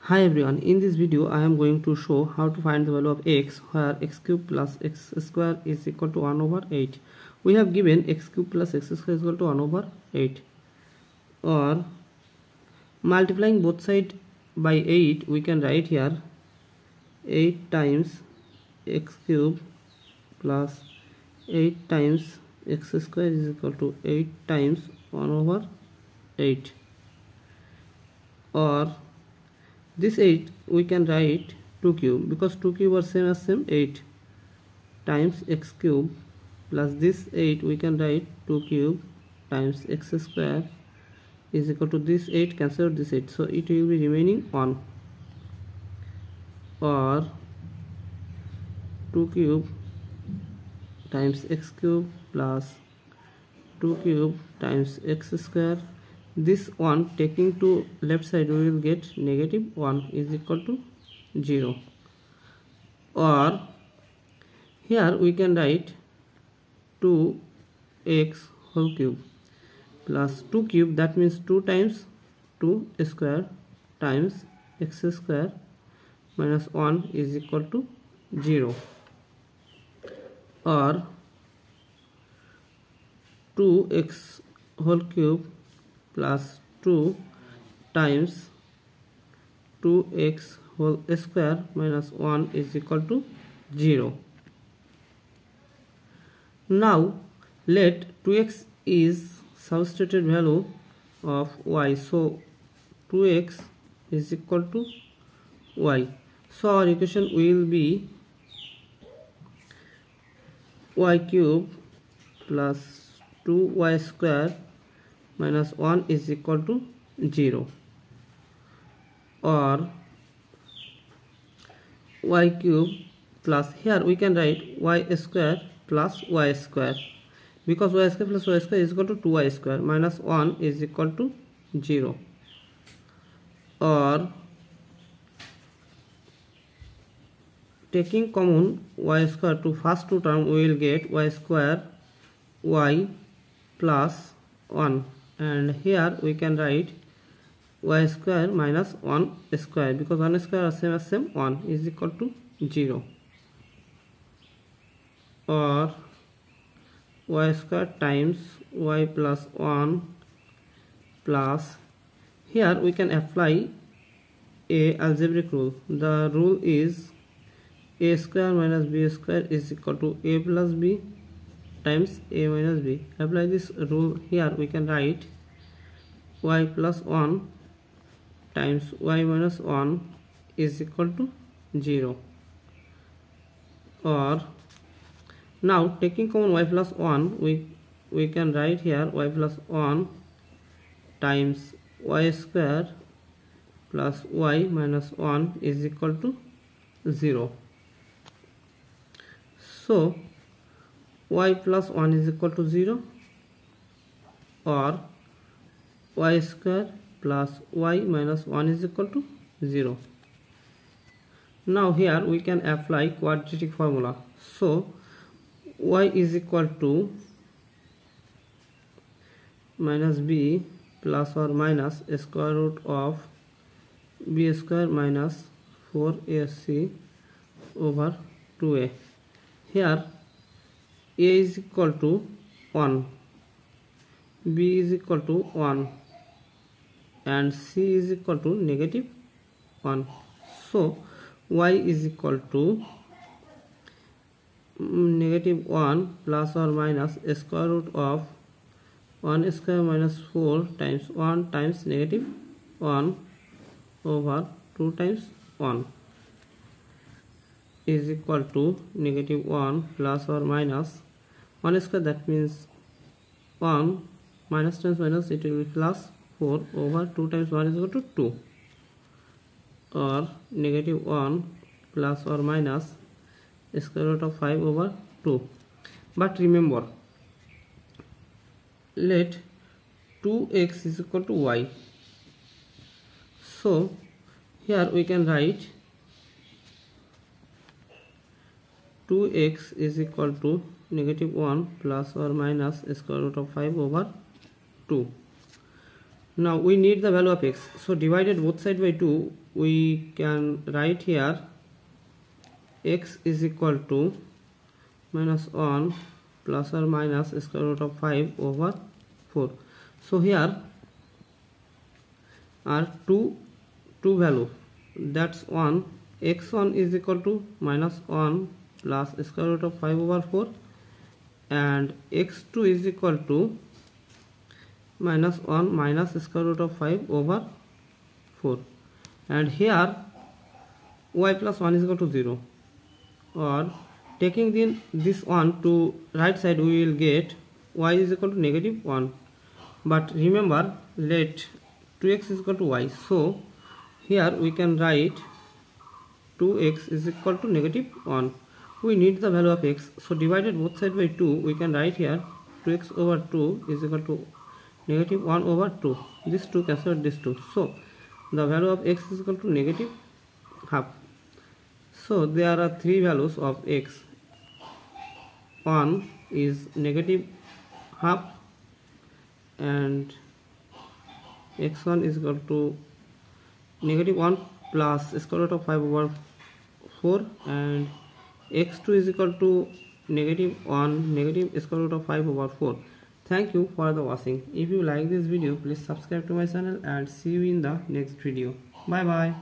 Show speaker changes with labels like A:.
A: Hi everyone, in this video I am going to show how to find the value of x where x cube plus x square is equal to 1 over 8. We have given x cube plus x square is equal to 1 over 8, or multiplying both sides by 8 we can write here 8 times x cube plus 8 times x square is equal to 8 times 1 over 8, or this 8 we can write 2 cube because 2 cube are same as same 8 times x cube plus this 8 we can write 2 cube times x square is equal to this 8 cancel out this 8, so it will be remaining 1, or 2 cube times x cube plus 2 cube times x square. This 1 taking to left side we will get negative 1 is equal to 0, or here we can write 2x whole cube plus 2 cube, that means 2 times 2 square times x square minus 1 is equal to 0, or 2x whole cube plus 2 times 2x whole square minus 1 is equal to 0. Now let 2x is substituted value of y, so 2x is equal to y, so our equation will be y cube plus 2y square minus 1 is equal to 0, or y cube plus, here we can write y square plus y square because y square plus y square is equal to 2y square minus 1 is equal to 0, or taking common y square to first two term we will get y square y plus 1, and here we can write y square minus 1 square because 1 square are same as same 1 is equal to 0, or y square times y plus 1 plus, here we can apply a algebraic rule. The rule is a square minus b square is equal to a plus b times a minus b. Apply this rule, here we can write y plus 1 times y minus 1 is equal to 0, or now taking common y plus 1 we can write here y plus 1 times y square plus y minus 1 is equal to 0, so y plus 1 is equal to 0, or y square plus y minus 1 is equal to 0. Now here we can apply quadratic formula, so y is equal to minus b plus or minus square root of b square minus 4ac over 2a. Here a is equal to 1, b is equal to 1, and c is equal to negative 1, so y is equal to negative 1 plus or minus square root of 1 square minus 4 times 1 times negative 1 over 2 times 1 is equal to negative 1 plus or minus 1 square, that means 1 minus times minus it will be plus 4 over 2 times 1 is equal to 2, or negative 1 plus or minus square root of 5 over 2. But remember, let 2x is equal to y, so here we can write 2x is equal to negative 1 plus or minus square root of 5 over 2. Now we need the value of x, so divided both sides by 2 we can write here x is equal to minus 1 plus or minus square root of 5 over 4. So here are two value, that's 1, x1 is equal to minus 1 plus square root of 5 over 4, and x2 is equal to minus 1 minus square root of 5 over 4, and here y plus 1 is equal to 0, or taking this 1 to right side we will get y is equal to negative 1. But remember, let 2x is equal to y, so here we can write 2x is equal to negative 1. We need the value of x, so divided both sides by 2, we can write here 2x over 2 is equal to negative 1 over 2. This 2 cancel this 2, so the value of x is equal to negative half. So there are three values of x. One is negative half, and x1 is equal to negative 1 plus square root of 5 over 4, and x2 is equal to negative 1 negative square root of 5 over 4. Thank you for the watching. If you like this video, please subscribe to my channel and see you in the next video. Bye bye.